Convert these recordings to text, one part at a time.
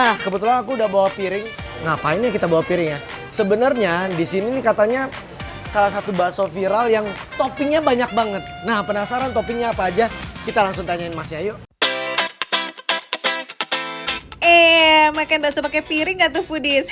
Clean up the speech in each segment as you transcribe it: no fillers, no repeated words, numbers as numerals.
Nah, kebetulan aku udah bawa piring. Ngapain ya kita bawa piring ya? Sebenarnya di sini nih katanya salah satu bakso viral yang toppingnya banyak banget. Nah, penasaran toppingnya apa aja? Kita langsung tanyain Masnya yuk. Makan bakso pakai piring gak tuh foodies?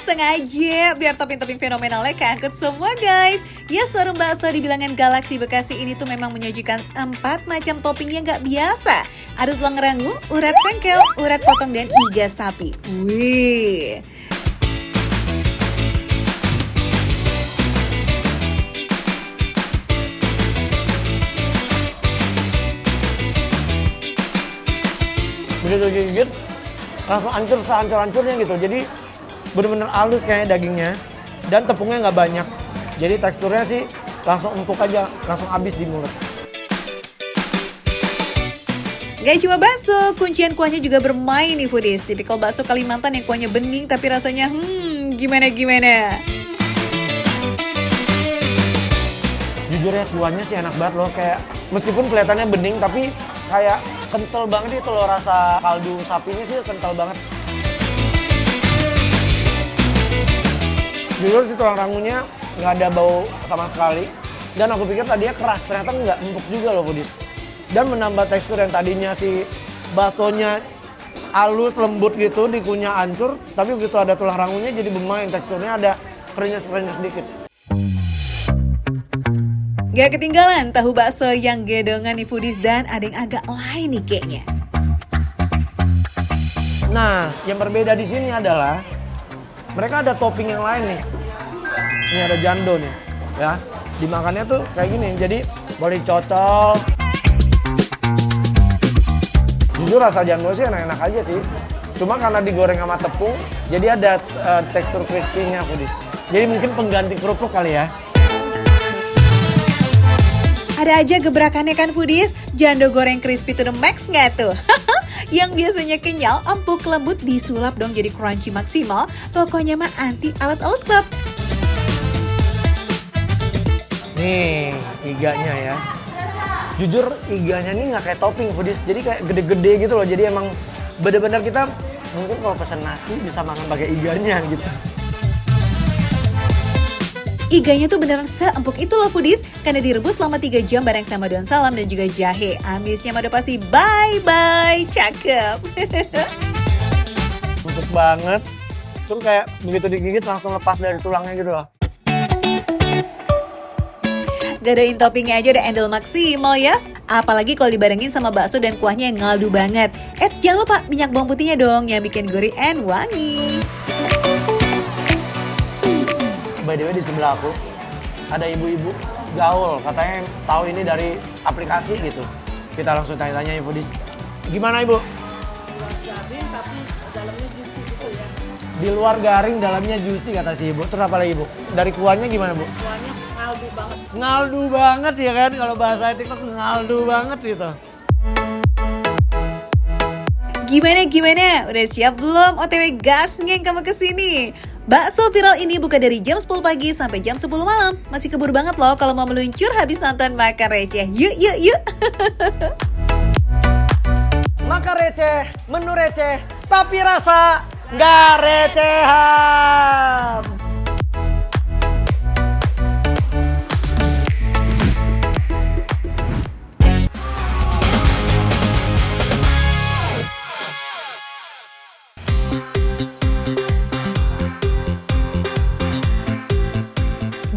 Sengaja biar topping-topping fenomenalnya keangkut semua guys. Ya, warung bakso di bilangan Galaksi Bekasi ini tuh memang menyajikan 4 macam topping yang gak biasa. Ada tulang rangu, urat sengkel, urat potong, dan iga sapi. Wih. Begitu gigit, langsung hancur sehancur-hancurnya gitu. Jadi bener-bener halus kayaknya dagingnya. Dan tepungnya nggak banyak. Jadi teksturnya sih langsung empuk aja, langsung habis di mulut. Gak cuma bakso, kuncian kuahnya juga bermain nih foodies. Tipikal bakso Kalimantan yang kuahnya bening tapi rasanya gimana-gimana. Jujur ya, kuahnya sih enak banget loh. Kayak meskipun kelihatannya bening tapi kayak kental banget itu loh, rasa kaldu sapinya sih kental banget. Jujur sih tulang rangunya nggak ada bau sama sekali. Dan aku pikir tadinya keras, ternyata nggak empuk juga loh foodies. Dan menambah tekstur yang tadinya si baksonya halus, lembut gitu, dikunyah hancur. Tapi begitu ada tulang rangunya jadi bermain, teksturnya ada krenyes-krenyes sedikit. Gak ketinggalan tahu bakso yang gedongan nih foodies, dan ada yang agak lain nih kayaknya. Nah, yang berbeda di sini adalah mereka ada topping yang lain nih. Ini ada jando nih, ya. Dimakannya tuh kayak gini, jadi boleh dicocol. Jujur rasa jando sih enak-enak aja sih. Cuma karena digoreng sama tepung, jadi ada tekstur crispy-nya foodies. Jadi mungkin pengganti kerupuk kali ya. Ada aja gebrakannya kan foodies, jando goreng crispy to the max nggak tuh? Yang biasanya kenyal, empuk, lembut, disulap dong jadi crunchy maksimal. Pokoknya mah anti alat-alat klub. Nih, iganya ya. Jujur iganya nih nggak kayak topping foodies, jadi kayak gede-gede gitu loh. Jadi emang bener-bener kita mungkin kalau pesan nasi bisa makan pakai iganya gitu. Iganya tuh beneran seempuk itu loh foodies, karena direbus selama 3 jam bareng sama daun salam dan juga jahe. Amisnya mah udah pasti bye-bye, cakep. Empuk banget, terus kayak begitu digigit langsung lepas dari tulangnya gitu loh. Gadain toppingnya aja udah endel maksimal ya. Apalagi kalau dibarengin sama bakso dan kuahnya yang ngaldu banget. Eits, jangan lupa minyak bawang putihnya dong yang bikin gurih and wangi. By the way, di sebelah aku ada ibu-ibu gaul, katanya tahu ini dari aplikasi gitu. Kita langsung tanya-tanya ya foodies. Gimana ibu? Garing tapi dalamnya juicy gitu ya. Di luar garing, dalamnya juicy kata si ibu. Terus apa lagi ibu? Dari kuahnya gimana bu? Kuahnya ngaldu banget. Ngaldu banget ya kan, kalau bahasa TikTok ngaldu banget gitu. Gimana? Udah siap belum OTW gas ngeng kamu kesini? Bakso viral ini buka dari jam 10 pagi sampai jam 10 malam. Masih keburu banget loh kalau mau meluncur habis nonton Makan Receh. Yuk. Makan receh, menu receh, tapi rasa nggak recehan.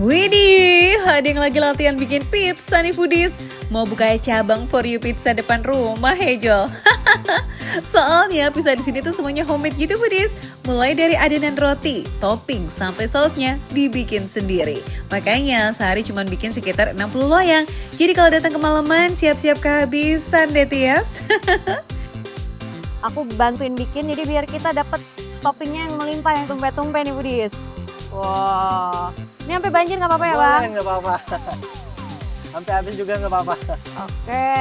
Widih, ada yang lagi latihan bikin pizza nih foodies. Mau buka cabang For You Pizza depan rumah ya Jol. Soalnya pizza di sini tuh semuanya homemade gitu foodies. Mulai dari adonan roti, topping, sampai sausnya dibikin sendiri. Makanya sehari cuma bikin sekitar 60 loyang. Jadi kalau datang kemalaman siap-siap kehabisan deh Tias. Aku bantuin bikin jadi biar kita dapat toppingnya yang melimpah, yang tumpe-tumpe nih foodies. Wow, ini sampai banjir nggak apa-apa ya bang? Boleh, nggak apa-apa. Sampai habis juga nggak apa-apa. Oke.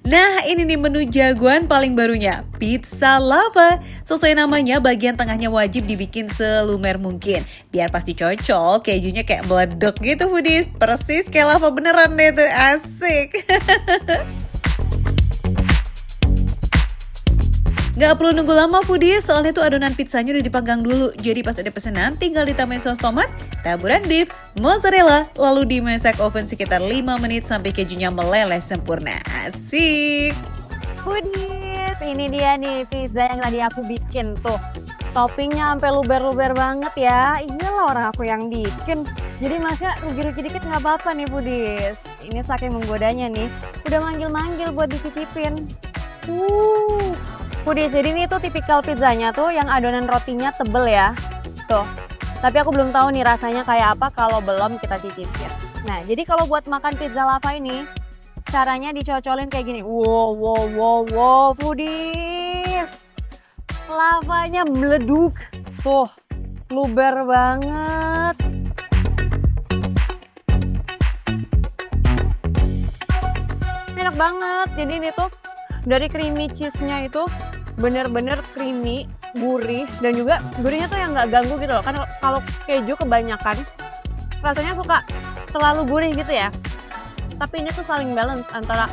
Nah, ini nih menu jagoan paling barunya, pizza lava. Sesuai namanya, bagian tengahnya wajib dibikin selumer mungkin. Biar pasti cocok, kejunya kayak meleduk gitu foodies. Persis kayak lava beneran deh tuh, asik. Gak perlu nunggu lama foodies, soalnya tuh adonan pizzanya udah dipanggang dulu. Jadi pas ada pesanan tinggal ditambahin saus tomat, taburan beef, mozzarella, lalu dimasak oven sekitar 5 menit sampai kejunya meleleh sempurna. Asik! Foodies, ini dia nih pizza yang tadi aku bikin tuh. Toppingnya sampai luber-luber banget ya. Iyalah orang aku yang bikin. Jadi masa rugi-rugi dikit nggak apa-apa nih foodies. Ini saking menggodanya nih, udah manggil-manggil buat dicicipin. Foodies, jadi ini tuh tipikal pizzanya tuh yang adonan rotinya tebel ya. Tuh. Tapi aku belum tahu nih rasanya kayak apa kalau belum kita cicipin. Nah, jadi kalau buat makan pizza lava ini, caranya dicocolin kayak gini. Wow, foodies. Lavanya meleduk. Tuh, luber banget. Enak banget. Jadi ini tuh dari creamy cheese-nya itu bener-bener creamy, gurih, dan juga gurihnya tuh yang nggak ganggu gitu loh. Kan kalau keju kebanyakan rasanya suka terlalu gurih gitu ya. Tapi ini tuh saling balance antara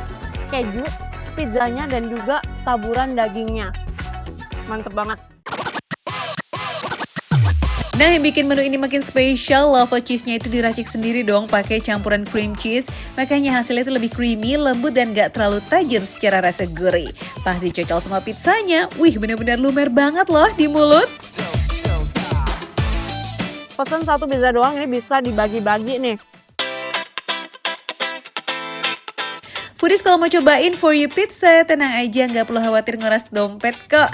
keju, pizzanya, dan juga taburan dagingnya. Mantep banget. Nah, yang bikin menu ini makin spesial, lava cheese-nya itu diracik sendiri dong pakai campuran cream cheese. Makanya hasilnya itu lebih creamy, lembut, dan gak terlalu tajam secara rasa gurih. Pas dicocol sama pizzanya, wih bener-bener lumer banget loh di mulut. Pesen satu pizza doang ini bisa dibagi-bagi nih. Foodies kalau mau cobain For You Pizza, tenang aja nggak perlu khawatir nguras dompet kok.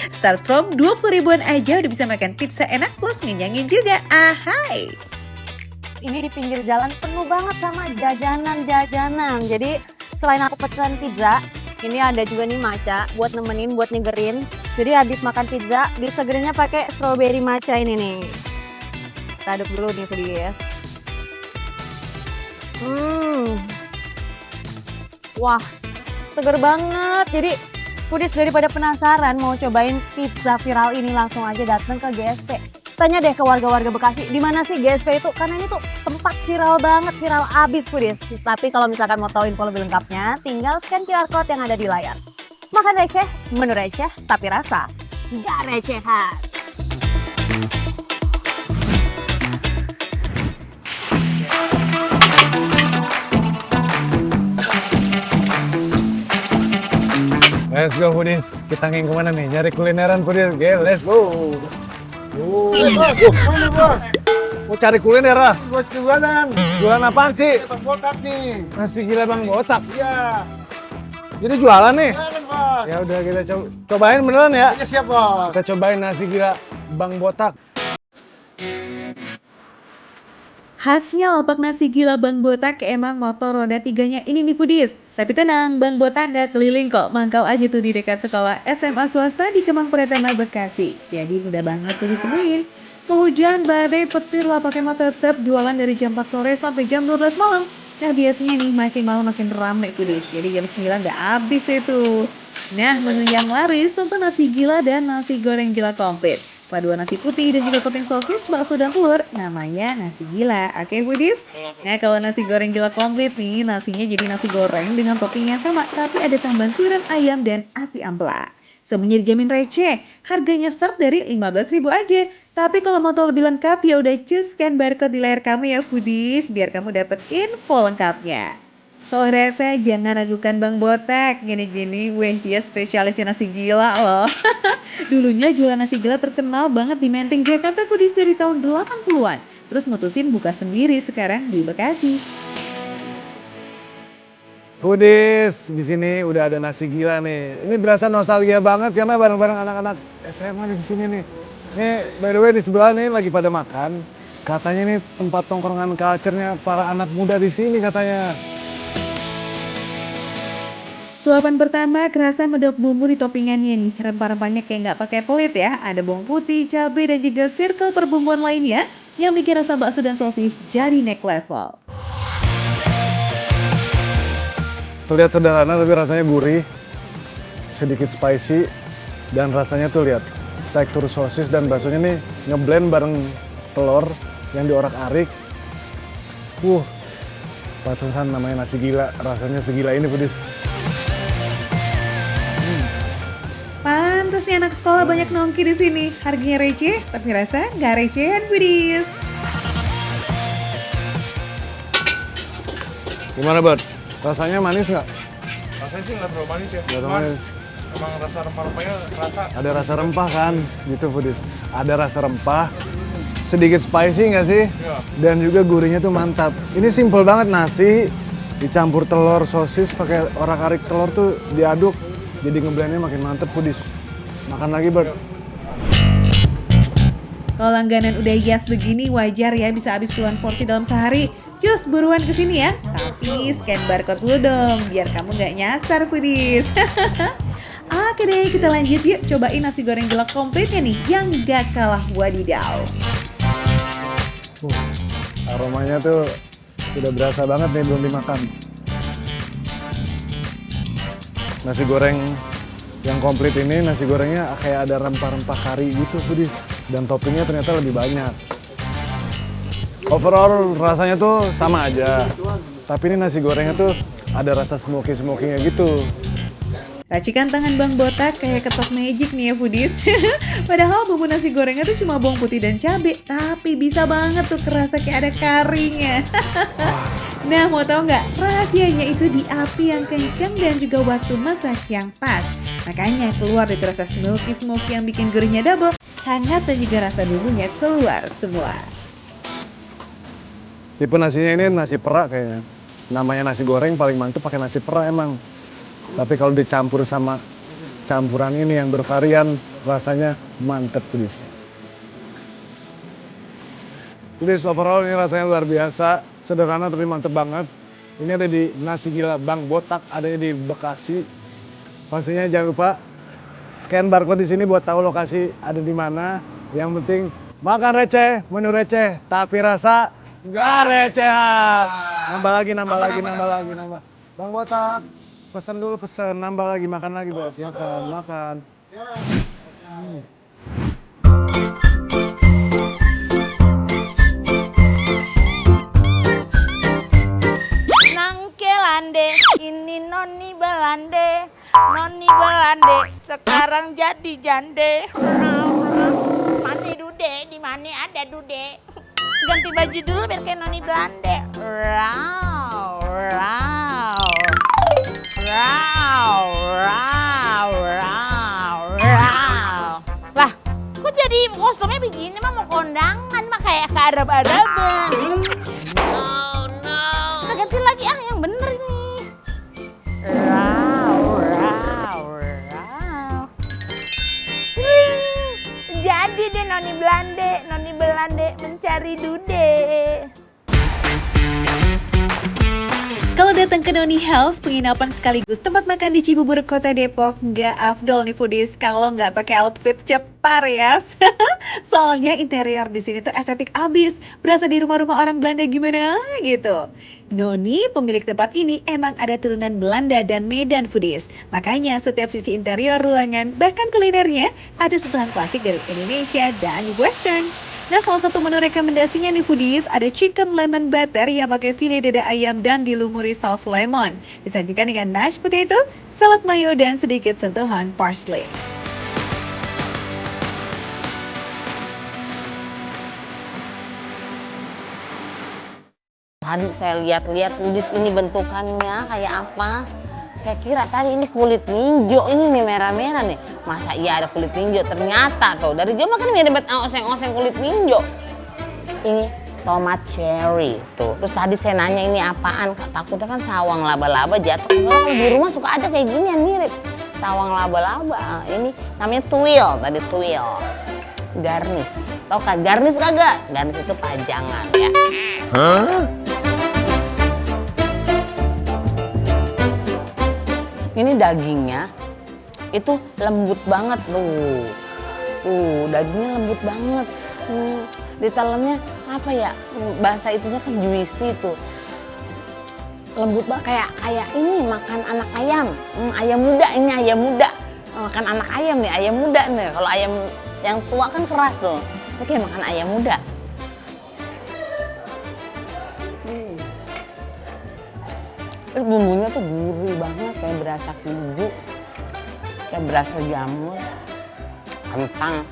Start from 20 ribuan aja udah bisa makan pizza enak plus ngenyangin juga. Ahai! Ini di pinggir jalan penuh banget sama jajanan-jajanan. Jadi selain aku pesan pizza, ini ada juga nih matcha buat nemenin, buat nyegerin. Jadi habis makan pizza, disegerinnya pakai strawberry matcha ini nih. Kita aduk dulu nih foodies. Wah, seger banget. Jadi foodies daripada penasaran mau cobain pizza viral ini, langsung aja datang ke GSP. Tanya deh ke warga-warga Bekasi, di mana sih GSP itu? Karena ini tuh tempat viral banget, viral abis foodies. Tapi kalau misalkan mau tahu info lebih lengkapnya, tinggal scan QR code yang ada di layar. Makan receh, menu receh, tapi rasa gak recehan. Let's go foodies, kita ngin kemana nih? Nyari kulineran foodies, okay, let's go. Mana bos? Mau cari kuliner ah? Buat jualan. Jualan apaan sih? Bang Botak nih. Nasi gila Bang Botak. Iya. Jadi jualan nih? Jualan bos. Ya udah kita cobain beneran ya? Iya siap bos. Kita cobain nasi gila Bang Botak. Khasnya lapak nasi gila Bang Botak emang motor roda 3-nya ini nih foodies. Tapi tenang, Bang Botak nggak keliling kok. Mangkau aja tuh di dekat sekolah SMA swasta di Kemang Pratama, Bekasi. Jadi mudah banget tuh ditemuin. Mau hujan, badai, petir, lapaknya mah tetap jualan dari jam 4 sore sampai jam 12 malam. Nah biasanya nih makin malam makin ramai foodies. Jadi jam 9 udah habis itu. Nah menu yang laris tentu nasi gila dan nasi goreng gila komplit. Paduan nasi putih dan juga topping sosis, bakso dan telur, namanya nasi gila. Oke foodies? Nah kalau nasi goreng gila komplit nih, nasinya jadi nasi goreng dengan topping yang sama, tapi ada tambahan suiran ayam dan ati ampela. Semuanya dijamin receh, harganya start dari 15.000 aja. Tapi kalau mau tahu lebih lengkap, ya udah cus scan barcode di layar kamu ya foodies, biar kamu dapet info lengkapnya. Soal rasa jangan ragukan Bang Botak, gini-gini weh dia spesialisnya nasi gila loh. Dulunya jualan nasi gila terkenal banget di Menteng, Jakarta foodies dari tahun 80-an. Terus mutusin buka sendiri sekarang di Bekasi. Foodies, di sini udah ada nasi gila nih. Ini berasa nostalgia banget karena bareng-bareng anak-anak SMA di sini nih. Ini by the way di sebelah nih lagi pada makan. Katanya nih tempat tongkrongan culture-nya para anak muda di sini katanya. Suapan pertama kerasa medok bumbu di toppingannya nih. Rempah-rempahnya kayak nggak pakai pelit ya. Ada bawang putih, cabai, dan juga circle perbumbuan lainnya yang bikin rasa bakso dan sosis jadi next level. Terlihat sederhana tapi rasanya gurih, sedikit spicy, dan rasanya tuh lihat tekstur sosis dan baksonya nih ngeblend bareng telur yang diorak-arik. Pantesan namanya nasi gila, rasanya segila ini foodies. anak sekolah banyak nongki di sini. Harganya receh, tapi rasa nggak recehan foodies. Gimana, Bud? Rasanya manis nggak? Rasanya sih nggak terlalu manis ya. Nggak terlalu Cuman manis. emang rasa rempah-rempahnya rasa. Ada rasa rempah kan, gitu foodies. Ada rasa rempah, sedikit spicy nggak sih? Iya. Dan juga gurihnya tuh mantap. Ini simple banget, nasi dicampur telur, sosis, pakai orak-arik telur tuh diaduk. Jadi ngeblendnya makin mantep foodies. Makan lagi, Bud. Kalau langganan udah hias begini wajar ya bisa habis puluhan porsi dalam sehari. Cus buruan kesini ya. Tapi scan barcode dulu dong biar kamu nggak nyasar foodies. Oke deh kita lanjut yuk cobain nasi goreng gelap komplitnya nih yang gak kalah wadidaw. Aromanya tuh udah berasa banget nih belum dimakan. Nasi goreng yang komplit ini, nasi gorengnya kayak ada rempah-rempah kari gitu foodies. Dan toppingnya ternyata lebih banyak. Overall rasanya tuh sama aja. Tapi ini nasi gorengnya tuh ada rasa smoky-smokinya gitu. Racikan tangan Bang Botak kayak ketok magic nih ya foodies. Padahal bumbu nasi gorengnya tuh cuma bawang putih dan cabai, tapi bisa banget tuh kerasa kayak ada karinya. Nah mau tahu nggak? Rahasianya itu di api yang kencang dan juga waktu masak yang pas. Makanya keluar itu rasa smoky yang bikin gurihnya double. Hangat dan juga rasa bumbunya keluar semua. Tipe nasinya ini nasi perak kayaknya. Namanya nasi goreng paling mantep pakai nasi perak emang. Tapi kalau dicampur sama campuran ini yang bervarian, rasanya mantep foodies. Foodies overall ini rasanya luar biasa, sederhana tapi mantep banget. Ini ada di Nasi Gila Bang Botak, adanya di Bekasi. Pastinya jangan lupa scan barcode di sini buat tahu lokasi ada di mana. Yang penting makan receh, menu receh, tapi rasa nggak recehan. Nambah. Bang Botak. Pesan dulu, nambah lagi, makan lagi, Bos. Makan. Nangkelande, ini noni Belande, sekarang jadi jande. Mani dude, di mana ada dude. Ganti baju dulu biar kayak noni Belande. Lah, kok jadi kostumnya begini mah mau kondangan mah kayak ke Arab-Araban. Oh no. Kita ganti lagi yang bener ini. Jadi deh noni Belande mencari dude. Kalau datang ke Noni House, penginapan sekaligus tempat makan di Cibubur, Kota Depok, nggak afdol nih foodies kalau nggak pakai outfit cetar ya. Soalnya interior di sini tuh estetik abis, berasa di rumah-rumah orang Belanda gimana gitu. Noni, pemilik tempat ini emang ada turunan Belanda dan Medan foodies. Makanya setiap sisi interior ruangan, bahkan kulinernya, ada sentuhan klasik dari Indonesia dan Western. Nah, salah satu menu rekomendasinya nih foodies, ada chicken lemon butter yang pakai filet dada ayam dan dilumuri saus lemon. Disajikan dengan mashed potato, salad mayo, dan sedikit sentuhan parsley. Tadi saya lihat-lihat foodies ini bentukannya kayak apa. Saya kira tadi ini kulit ninjo, ini nih merah-merah nih. Masa iya ada kulit ninjo? Ternyata tuh dari jauh kan mirip oseng-oseng kulit ninjo. Ini tomat cherry tuh. Terus tadi saya nanya ini apaan? Takutnya kan sawang laba-laba jatuh. Kalau di rumah suka ada kayak gini yang mirip sawang laba-laba. Ini namanya tuil, tadi tuil. Garnish. Tau kan garnish kagak? Garnish itu pajangan ya. Ini dagingnya itu lembut banget tuh. Tuh dagingnya lembut banget. Di dalamnya apa ya? Bahasa itunya kan juicy tuh. Lembut banget kayak ini makan anak ayam. Ayam muda ini ayam muda. Makan anak ayam nih, ayam muda nih. Kalau ayam yang tua kan keras tuh. Ini kayak makan ayam muda. Terus bumbunya tuh gurih banget, kayak berasa keju, kayak berasa jamur. kentang.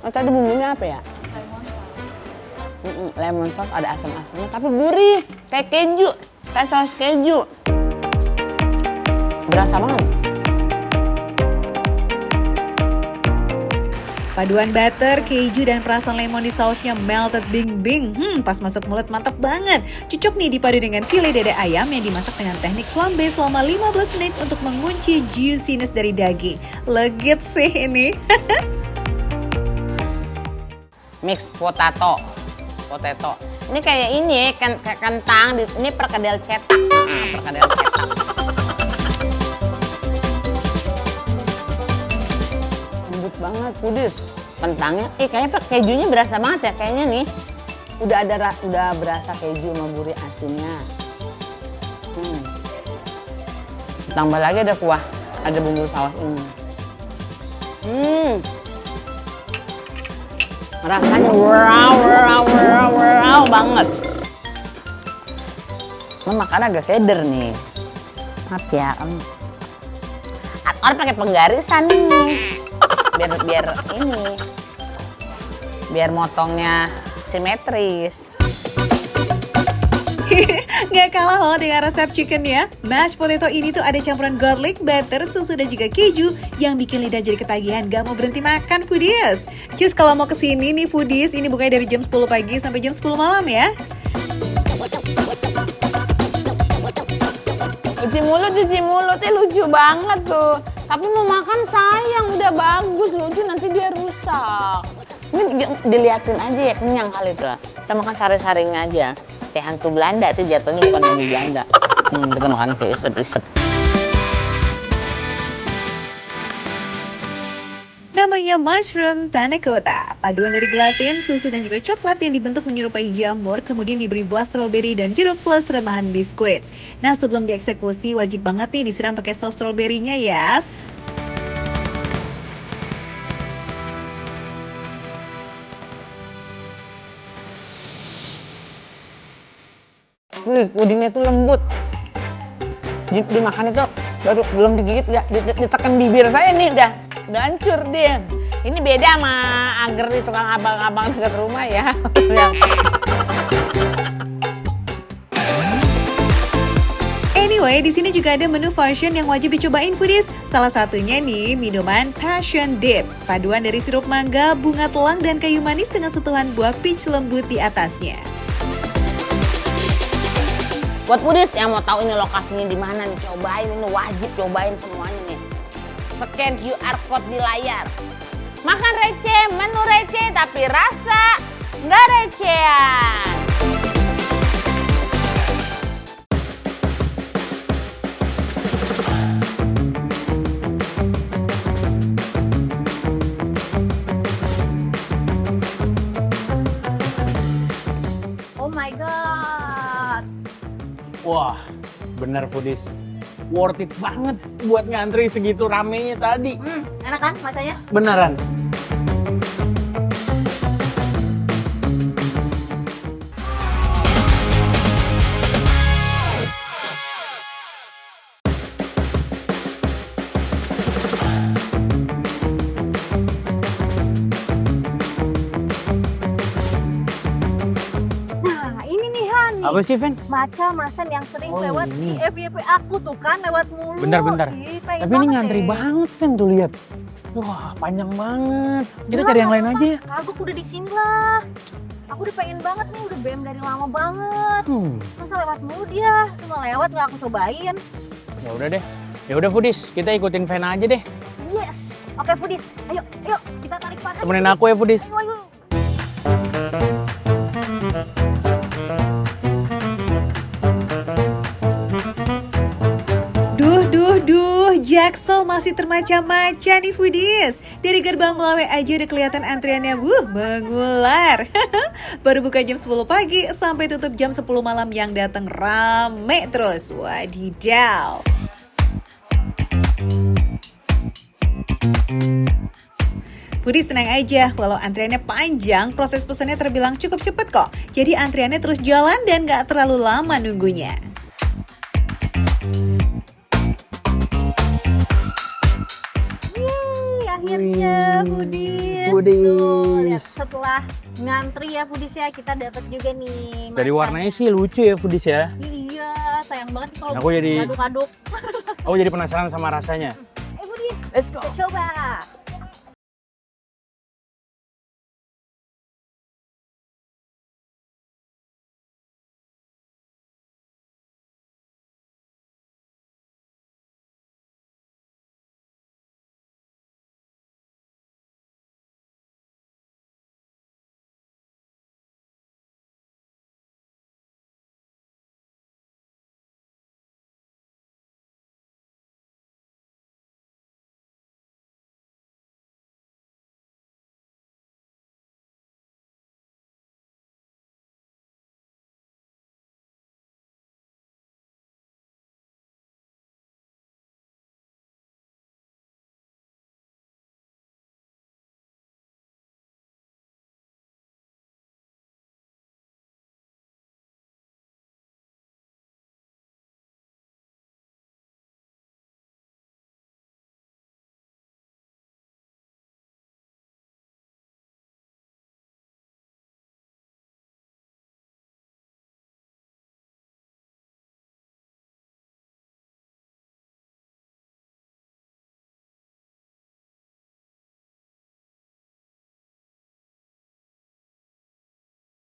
Oh, tadi bumbunya apa ya? Lemon sauce, ada asam-asamnya tapi gurih, kayak keju, kayak saus keju. Berasa banget. Paduan butter, keju, dan perasan lemon di sausnya melted bing-bing. Pas masuk mulut mantap banget. Cocok nih dipadu dengan file dada ayam yang dimasak dengan teknik flambe selama 15 menit untuk mengunci juiciness dari daging. Legit sih ini. Mix potato. Ini kayak ini, kayak kentang, ini perkedel cetak. Perkedel cetak. Lembut banget, Pudis. Kentangnya, kayaknya kejunya berasa banget ya, kayaknya nih. Udah berasa keju sama gurih asinnya. Tambah lagi ada kuah, ada bumbu saus ini. Rasanya wow banget. Makan agak keder nih. Maaf ya, orang pakai penggarisan nih. Biar motongnya simetris. Gak kalah loh dengan resep chickennya. Mashed potato ini tuh ada campuran garlic, butter, susu, dan juga keju yang bikin lidah jadi ketagihan gak mau berhenti makan foodies. Cus kalau mau kesini nih foodies, ini bukanya dari jam 10 pagi sampai jam 10 malam ya. Cuci mulutnya lucu banget tuh. Tapi mau makan sayang, udah bagus lucu nanti dia rusak. Ini diliatin aja ya, kenyang kali tuh. Kita makan sari-saringnya aja. Kayak hantu Belanda sih jatuhnya, bukan hantu Belanda. Kita makan kayak isep-isep. Namanya mushroom panna cotta, paduan dari gelatin, susu, dan juga coklat yang dibentuk menyerupai jamur, kemudian diberi buah stroberi dan jeruk plus remahan biskuit. Nah, sebelum dieksekusi, wajib banget nih disiram pakai saus stroberinya ya. Pudingnya tuh lembut. Dimakan itu baru belum digigit ya, ditekan bibir saya nih udah hancur dia. Ini beda sama agar di tukang abang-abang dekat rumah ya. Anyway, di sini juga ada menu fusion yang wajib dicobain foodies. Salah satunya nih minuman passion dip, paduan dari sirup mangga, bunga telang, dan kayu manis dengan sentuhan buah peach lembut di atasnya. Buat foodies yang mau tahu ini lokasinya di mana nih, cobain ini, wajib cobain semuanya nih. Scan QR code di layar. Makan receh, menu receh tapi rasa nggak recehan. Oh my god. Wah, bener foodies. Worth it banget buat ngantri segitu ramenya tadi. Enak kan macanya? Beneran. Nah, ini nih Han. Apa sih, Ven? Maca Masen yang sering Oh, lewat ini. FYP aku tuh kan, lewat mulu. Bentar. Ih, pengen Tapi ini banget ngantri deh. banget, Ven, tuh lihat. Wah, panjang banget. Kita Udah cari lah, yang lain nggak aja ya. apa-apa. Kagok udah di sini lah. Aku udah pengen banget nih, udah BM dari lama banget. Masa lewat mulu dia? Cuma lewat nggak aku cobain. Ya udah deh. Ya udah foodies, kita ikutin Ven aja deh. Yes. Oke, foodies. Ayo, kita tarik panas. Temenin aku ya, foodies. Ayo. Duh, Jaksel masih termaca-maca nih foodies. Dari gerbang Melawe aja udah kelihatan antriannya mengular. Baru buka jam 10 pagi sampai tutup jam 10 malam yang datang rame terus. Wadidaw. Foodies tenang aja, walau antriannya panjang, proses pesannya terbilang cukup cepet kok. Jadi antriannya terus jalan dan gak terlalu lama nunggunya. Yeay, akhirnya foodies. Foodies. Setelah ngantri ya Foodies ya, kita dapat juga nih. Dari makan. warnanya sih lucu ya Foodies ya. Iya, sayang banget kalau Aku jadi- aduk-aduk. Aku jadi penasaran sama rasanya. Foodies, Let's go. kita coba.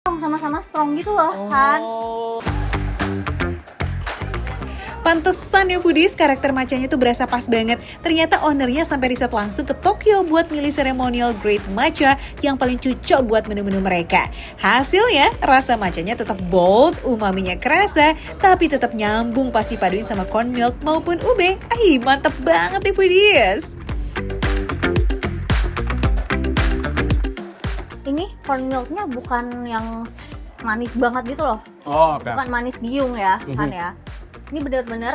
Sama-sama strong gitu loh kan. Pantesan ya Foodies, karakter macanya tuh berasa pas banget. Ternyata ownernya sampai riset langsung ke Tokyo buat milih ceremonial grade matcha yang paling cocok buat menu-menu mereka. Hasilnya, rasa matchanya tetap bold, umaminya kerasa, tapi tetap nyambung pas dipaduin sama corn milk maupun ube. Mantep banget nih Foodies. Ini corn milknya bukan yang manis banget gitu loh. Oh, oke. Bukan manis giung ya, kan ya. Ini bener-bener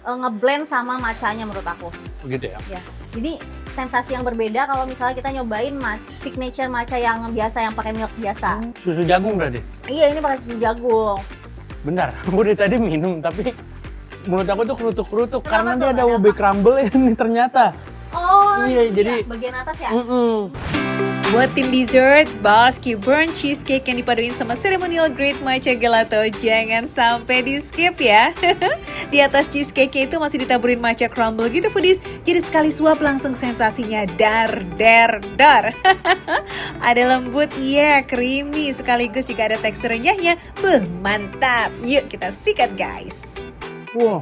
ngeblend sama matchanya menurut aku. Begitu ya. Ya. Jadi sensasi yang berbeda kalau misalnya kita nyobain signature matcha yang biasa, yang pakai milk biasa. Susu jagung berarti. Iya, ini pakai susu jagung. Bentar, aku dari tadi minum tapi menurut aku tuh kerutuk-kerutuk Kenapa karena tuh? dia ada Ada ube crumble ini ternyata. Oh, Iya, jadi- bagian atas ya. Buat tim dessert, Basque Burnt Cheesecake yang dipaduin sama ceremonial grade matcha gelato jangan sampai di skip ya. Di atas cheesecake itu masih ditaburin matcha crumble gitu Foodies. Jadi sekali suap langsung sensasinya dar. Ada lembut, creamy sekaligus juga ada tekstur renyahnya. Mantap. Yuk kita sikat guys. Wow.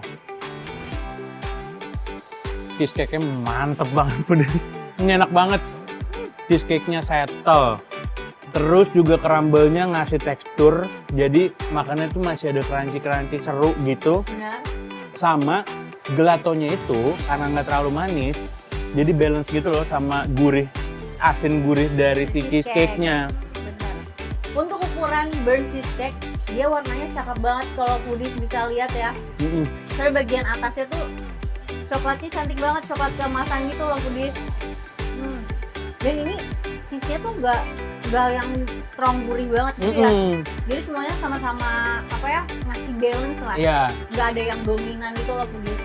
Cheesecake-nya mantep banget Foodies. Ini enak banget. Cheesecake-nya settle. Terus juga crumble-nya ngasih tekstur. Jadi makannya tuh masih ada crunchy-crunchy seru gitu. Benar. Sama gelatonya itu karena nggak terlalu manis. Jadi balance gitu loh sama gurih. Asin gurih dari si cheesecake-nya. Benar. Untuk ukuran burnt cheesecake, dia warnanya cakep banget kalau Foodies bisa lihat ya. Tapi bagian atasnya tuh coklatnya cantik banget, coklat keemasan gitu loh Foodies. Dan ini cheese-nya tuh nggak yang strong gurih banget gitu ya. Jadi semuanya sama-sama ngasih balance lah. Iya. Nggak ada yang dominan gitu loh Foodies.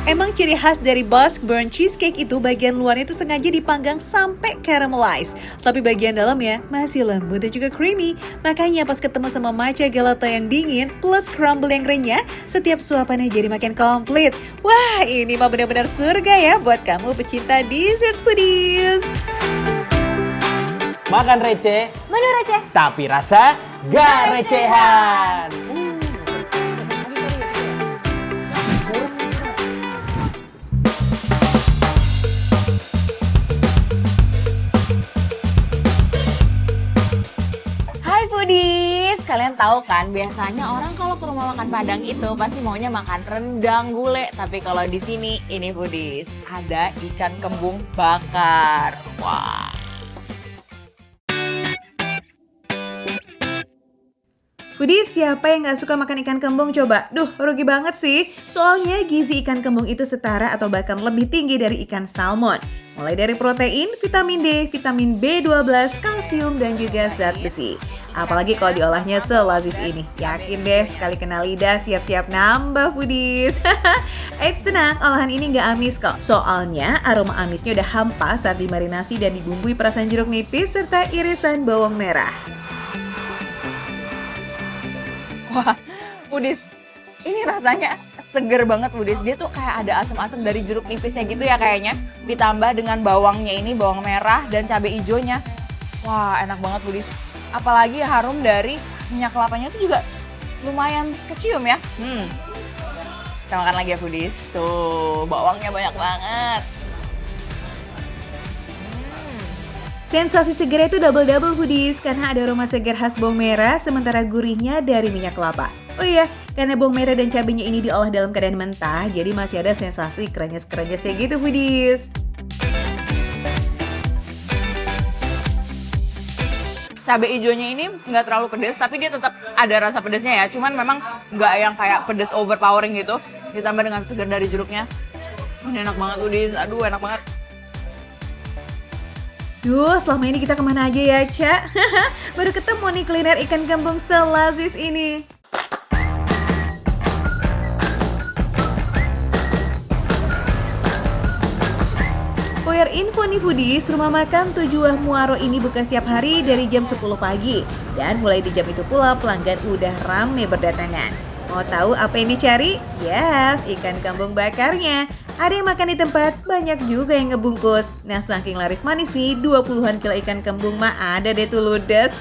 Emang ciri khas dari Basque Burnt Cheesecake itu bagian luarnya itu sengaja dipanggang sampai caramelize. Tapi bagian dalamnya masih lembut dan juga creamy. Makanya pas ketemu sama matcha gelato yang dingin plus crumble yang renyah, setiap suapannya jadi makin komplit. Wah, ini mah benar-benar surga ya buat kamu pecinta dessert Foodies. Makan receh, Menu receh. tapi rasa gak recehan. Hai Foodies, kalian tahu kan biasanya orang kalau ke rumah makan Padang itu pasti maunya makan rendang gulai. Tapi kalau di sini ini Foodies, ada ikan kembung bakar. Wah. Foodies, siapa yang gak suka makan ikan kembung coba? Duh, rugi banget sih. Soalnya gizi ikan kembung itu setara atau bahkan lebih tinggi dari ikan salmon. Mulai dari protein, vitamin D, vitamin B12, kalsium, dan juga zat besi. Apalagi kalau diolahnya selazis ini. Yakin deh, sekali kena lidah siap-siap nambah foodies. Eits, tenang, olahan ini nggak amis kok. Soalnya aroma amisnya udah hampa saat dimarinasi dan dibumbui perasan jeruk nipis serta irisan bawang merah. Wah, foodies, ini rasanya seger banget foodies. Dia tuh kayak ada asam-asam dari jeruk nipisnya gitu ya kayaknya. Ditambah dengan bawangnya ini, bawang merah dan cabai hijaunya. Wah, enak banget foodies. Apalagi harum dari minyak kelapanya itu juga lumayan kecium ya. Kita makan lagi ya foodies. Tuh, bawangnya banyak banget. Sensasi segar itu double-double foodies karena ada aroma segar khas bawang merah sementara gurihnya dari minyak kelapa. Oh iya, karena bawang merah dan cabenya ini diolah dalam keadaan mentah, jadi masih ada sensasi krenyes-krenyesnya gitu foodies. Cabai hijaunya ini nggak terlalu pedas, tapi dia tetap ada rasa pedasnya ya. Cuman memang nggak yang kayak pedas overpowering gitu. Ditambah dengan segar dari jeruknya. Ini enak banget foodies, aduh enak banget. Duh, selama ini kita kemana aja ya, Ca? Baru ketemu nih kuliner ikan kembung selazis ini. For your info nih foodies, rumah makan Tujuh Muaro ini buka setiap hari dari jam 10 pagi. Dan mulai di jam itu pula pelanggan udah rame berdatangan. Mau tahu apa yang dicari? Yes, ikan kembung bakarnya. Ada yang makan di tempat, banyak juga yang ngebungkus. Nah, saking laris manis nih, 20-an kilo ikan kembung mah ada deh tuh ludes.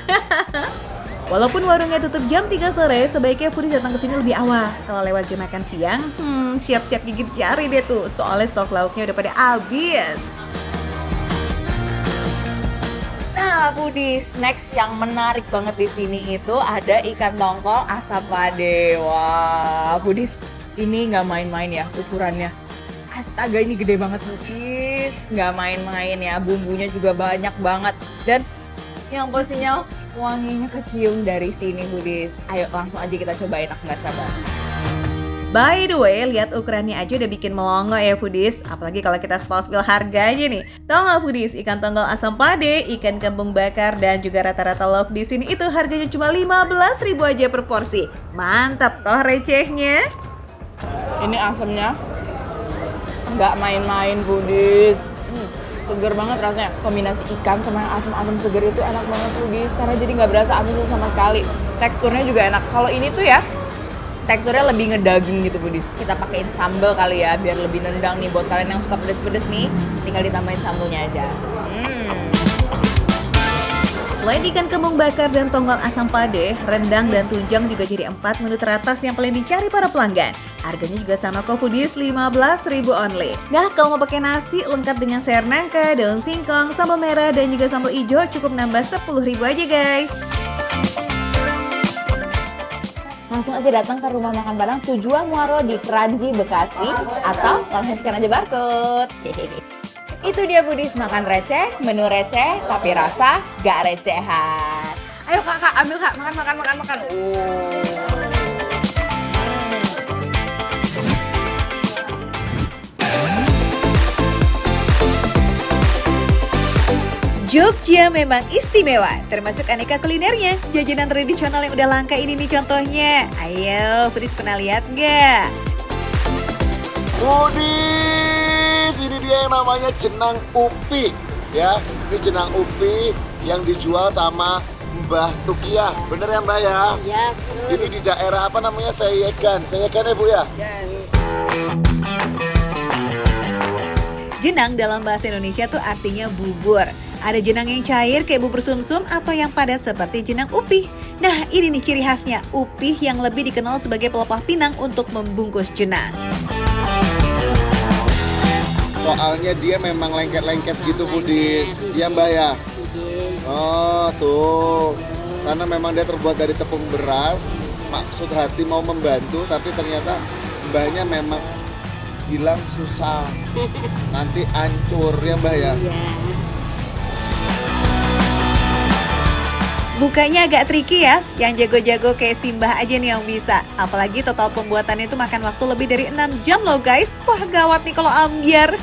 Walaupun warungnya tutup jam 3 sore, sebaiknya foodies datang ke sini lebih awal. Kalau lewat jam makan siang, siap-siap gigit jari deh tuh, soalnya stok lauknya udah pada habis. Nah, foodies, next yang menarik banget di sini itu ada ikan tongkol asam pade. Wah, foodies, ini nggak main-main ya ukurannya. Astaga, ini gede banget foodies, nggak main-main ya. Bumbunya juga banyak banget dan yang pastinya wanginya kecium dari sini foodies. Ayo langsung aja kita cobain, aku nggak sabar. By the way, lihat ukurannya aja udah bikin melongo ya foodies. Apalagi kalau kita spill harganya nih. Tahu nggak foodies, ikan tongkol asam pade, ikan kembung bakar, dan juga rata-rata lauk di sini itu harganya cuma 15.000 aja per porsi. Mantap toh recehnya. Ini asamnya nggak main-main foodies. Seger banget rasanya. Kombinasi ikan sama yang asam-asam seger itu enak banget foodies. Karena jadi nggak berasa amis sama sekali. Teksturnya juga enak. Kalau ini tuh ya, teksturnya lebih ngedaging gitu foodies. Kita pakein sambal kali ya, biar lebih nendang nih. Buat kalian yang suka pedes-pedes nih, tinggal ditambahin sambalnya aja. Selain ikan kembung bakar dan tongkol asam pade, rendang dan tunjang juga jadi 4 menu teratas yang paling dicari para pelanggan. Harganya juga sama kok foodies, 15.000 only. Nah, kalau mau pakai nasi lengkap dengan sayur nangka, daun singkong, sambal merah, dan juga sambal hijau cukup nambah 10.000 aja guys. Langsung aja datang ke rumah makan Padang Tujuh Muaro di Kranji, Bekasi, atau langsung scan aja barcode. Itu dia foodies, makan receh, menu receh, tapi rasa gak recehan. Ayo kakak, ambil kak, makan. Jogja memang istimewa, termasuk aneka kulinernya. Jajanan tradisional yang udah langka ini nih contohnya. Ayo, foodies pernah lihat nggak? Foodies, ini dia yang namanya jenang upi. Ya, ini jenang upi yang dijual sama Mbah Tukiah. Bener ya Mbah ya? Ya, Ini di daerah apa namanya? Sayegan ya Bu ya? Jenang dalam bahasa Indonesia tuh artinya bubur. Ada jenang yang cair kayak bubur sumsum atau yang padat seperti jenang upih. Nah, ini nih ciri khasnya, upih yang lebih dikenal sebagai pelepah pinang untuk membungkus jenang. Soalnya dia memang lengket-lengket gitu foodies. Dia Mbak ya? Oh tuh, karena memang dia terbuat dari tepung beras. Maksud hati mau membantu, tapi ternyata mbahnya memang bilang susah. Nanti hancur ya Mbak ya? Bukanya agak tricky ya, yang jago-jago kayak Simbah aja nih yang bisa. Apalagi total pembuatannya itu makan waktu lebih dari 6 jam loh guys. Wah gawat nih kalau ambiar.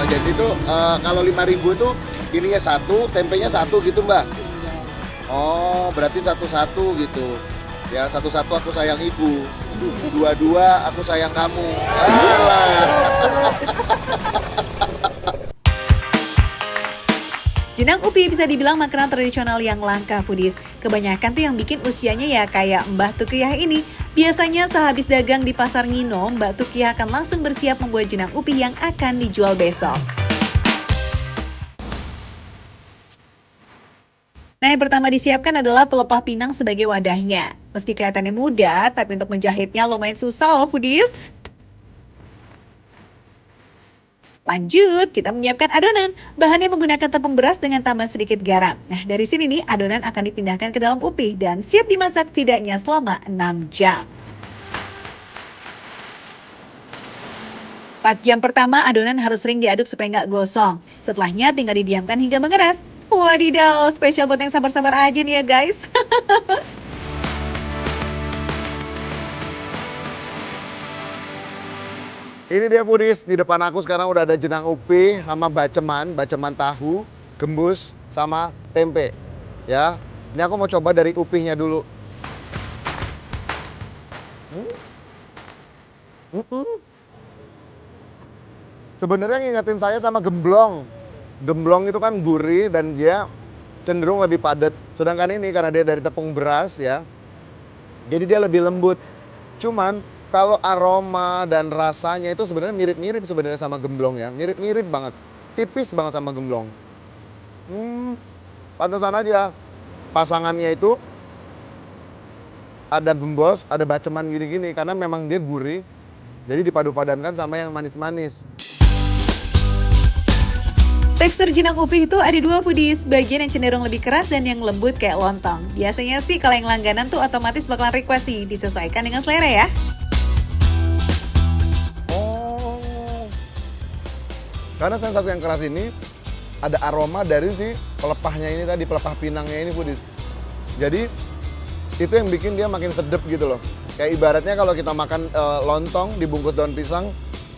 Jadi tuh kalau 5.000 tuh ininya satu, tempenya satu gitu Mbak? Oh, berarti satu-satu gitu. Ya, satu-satu aku sayang ibu. Dua-dua aku sayang kamu. Alah. Jenang upi bisa dibilang makanan tradisional yang langka foodies. Kebanyakan tuh yang bikin usianya ya kayak Mbah Tukiyah ini. Biasanya sehabis dagang di pasar Ngino, Mbak Tukiyah akan langsung bersiap membuat jenang upi yang akan dijual besok. Nah, yang pertama disiapkan adalah pelepah pinang sebagai wadahnya. Meski kelihatannya mudah, tapi untuk menjahitnya lumayan susah loh foodies. Lanjut, kita menyiapkan adonan. Bahannya menggunakan tepung beras dengan tambahan sedikit garam. Nah, dari sini nih, adonan akan dipindahkan ke dalam upi dan siap dimasak setidaknya selama 6 jam. 4 jam pertama, adonan harus sering diaduk supaya nggak gosong. Setelahnya, tinggal didiamkan hingga mengeras. Wadidaw, spesial buat yang sabar-sabar aja nih ya guys. Ini dia foodies, di depan aku sekarang udah ada jenang upi sama baceman tahu, gembus, sama tempe. Ya, ini aku mau coba dari upinya dulu. Sebenarnya ngingetin saya sama gemblong. Gemblong itu kan gurih dan dia cenderung lebih padat. Sedangkan ini karena dia dari tepung beras ya, jadi dia lebih lembut. Cuman kalau aroma dan rasanya itu sebenarnya mirip-mirip sebenarnya sama gemblong ya. Mirip-mirip banget. Tipis banget sama gemblong. Pantesan aja pasangannya itu ada gembos, ada baceman gini-gini karena memang dia gurih. Jadi dipadu-padankan sama yang manis-manis. Tekstur jenang upi itu ada dua foodies, bagian yang cenderung lebih keras dan yang lembut kayak lontong. Biasanya sih kalau yang langganan tuh otomatis bakalan request nih, disesuaikan dengan selera ya. Karena sensasi yang keras ini ada aroma dari si pelepahnya ini tadi, pelepah pinangnya ini foodies. Jadi itu yang bikin dia makin sedep gitu loh. Kayak ibaratnya kalau kita makan lontong dibungkus daun pisang,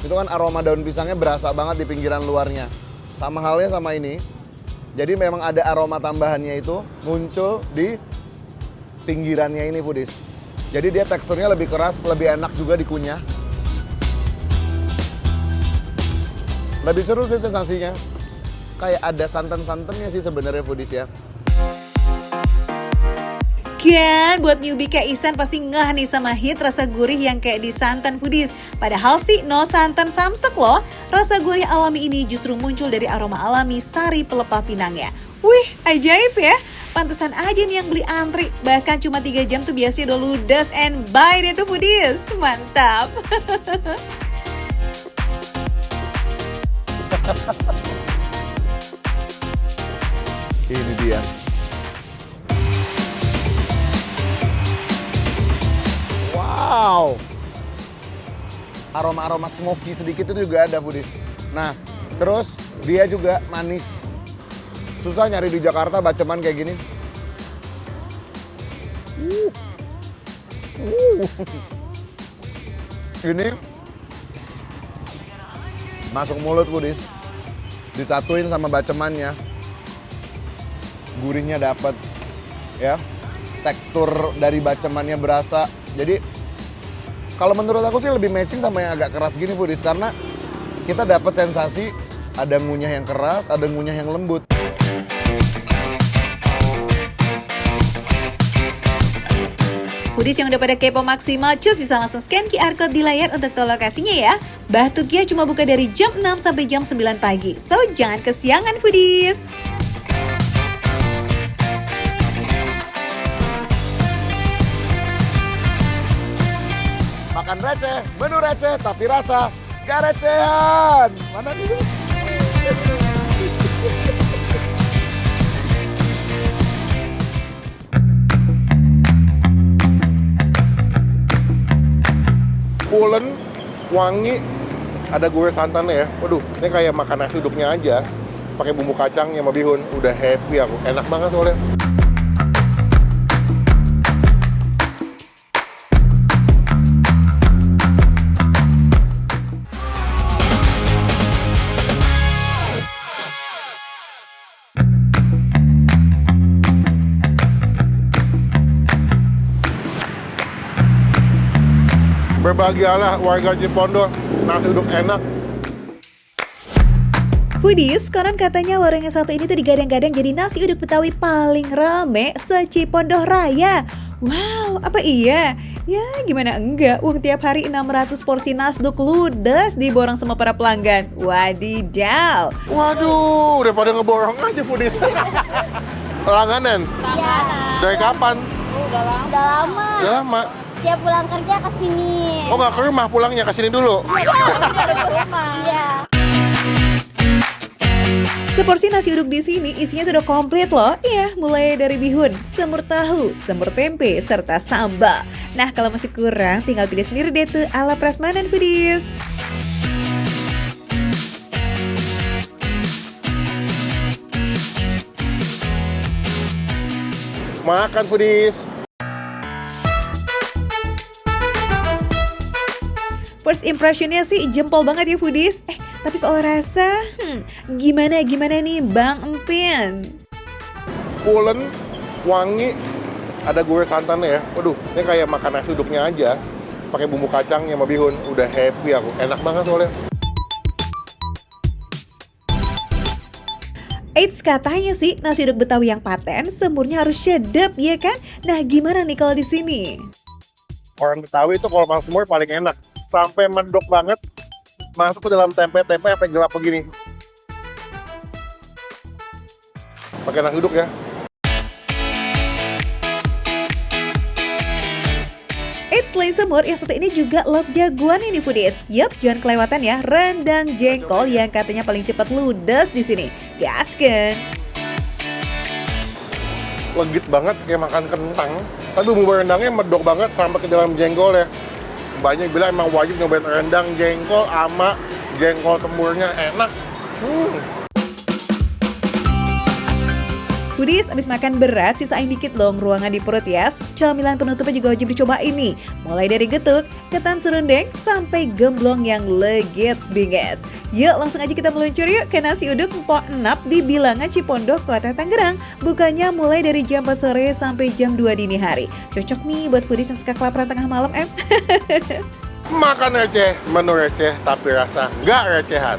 itu kan aroma daun pisangnya berasa banget di pinggiran luarnya. Sama halnya sama ini. Jadi memang ada aroma tambahannya itu muncul di pinggirannya ini foodies. Jadi dia teksturnya lebih keras, lebih enak juga dikunyah. Lebih seru sih sensasinya. Kayak ada santan-santannya sih sebenarnya foodies ya. Kan, buat newbie kayak Ihsan pasti ngeh nih sama hit rasa gurih yang kayak di santan foodies. Padahal sih no santan samsek loh. Rasa gurih alami ini justru muncul dari aroma alami sari pelepah pinangnya. Wih, ajaib ya. Pantesan aja nih yang beli antri. Bahkan cuma 3 jam tuh biasanya udah ludes and buy deh tuh foodies. Mantap. Ini dia. Wow. Aroma-aroma smoky sedikit itu juga ada foodies. Nah, terus dia juga manis. Susah nyari di Jakarta baceman kayak gini. Ini masuk mulut foodies. Disatuin sama bacemannya. Gurihnya dapat. Ya. Tekstur dari bacemannya berasa. Jadi kalau menurut aku sih lebih matching sama yang agak keras gini foodies karena kita dapat sensasi ada ngunyah yang keras, ada ngunyah yang lembut. Foodies yang udah pada kepo maksimal, cus bisa langsung scan QR code di layar untuk tahu lokasinya ya. Mbah Tukiyah cuma buka dari jam 6 sampai jam 9 pagi. So, jangan kesiangan foodies. Makan receh, menu receh, tapi rasa gak recehan. Mana nih? Pulen, wangi, ada gurih santannya ya. Waduh, ini kayak makan nasi uduknya aja. Pakai bumbu kacang sama bihun, udah happy aku. Enak banget soalnya. Berbahagialah warga Cipondoh, nasi uduk enak. Foodies, konon katanya warung yang satu ini tuh digadang-gadang jadi nasi uduk Betawi paling rame se-Cipondoh Raya. Wow, apa iya? Ya gimana enggak, uang tiap hari 600 porsi nasduk ludes diborong sama para pelanggan. Wadidaw. Waduh, udah pada ngeborong aja Foodies. Langganan? Langganan. Dari kapan? Udah lama. Udah lama. Tiap pulang kerja ke sini. Oh nggak ke rumah, pulangnya ke sini dulu? Iya. Seporsi nasi uduk di sini isinya tuh udah komplit loh. Iya, mulai dari bihun, semur tahu, semur tempe, serta sambal. Nah, kalau masih kurang, tinggal pilih sendiri deh tuh ala prasmanan Foodies. Makan Foodies. First impressionnya sih jempol banget ya Foodies. Tapi soal rasa, gimana nih Bang Empin? Pulen, wangi, ada gurih santannya ya. Waduh, ini kayak makan nasi uduknya aja. Pakai bumbu kacang sama bihun, udah happy aku. Enak banget soalnya. Eits, katanya sih nasi uduk Betawi yang paten semurnya harus sedap ya kan? Nah, gimana nih kalau di sini? Orang Betawi itu kalau makan semur paling enak. Sampai mendok banget, masuk ke dalam tempe-tempe sampai gelap begini. Pakai nasi uduk ya. Eits, selain semur, yang satu ini juga lauk jagoan ini Foodies. Yup, jangan kelewatan ya rendang jengkol yang katanya paling cepat ludes di sini. Gasken. Legit banget kayak makan kentang. Tapi bumbu rendangnya medok banget sampai ke dalam jengkol ya. Banyak bilang emang wajib nyobain rendang jengkol sama jengkol semurnya enak. Foodies, abis makan berat, sisain dikit dong ruangan di perut ya. Camilan penutupnya juga wajib dicoba ini. Mulai dari getuk, ketan serundeng, sampai gemblong yang legit bingit. Yuk langsung aja kita meluncur yuk ke nasi uduk Mpok Enap di Bilangan Cipondoh, Kota Tangerang. Bukanya mulai dari jam 4 sore sampai jam 2 dini hari. Cocok nih buat foodies yang suka kelaparan tengah malam, Makan receh, menu receh, tapi rasa nggak recehan.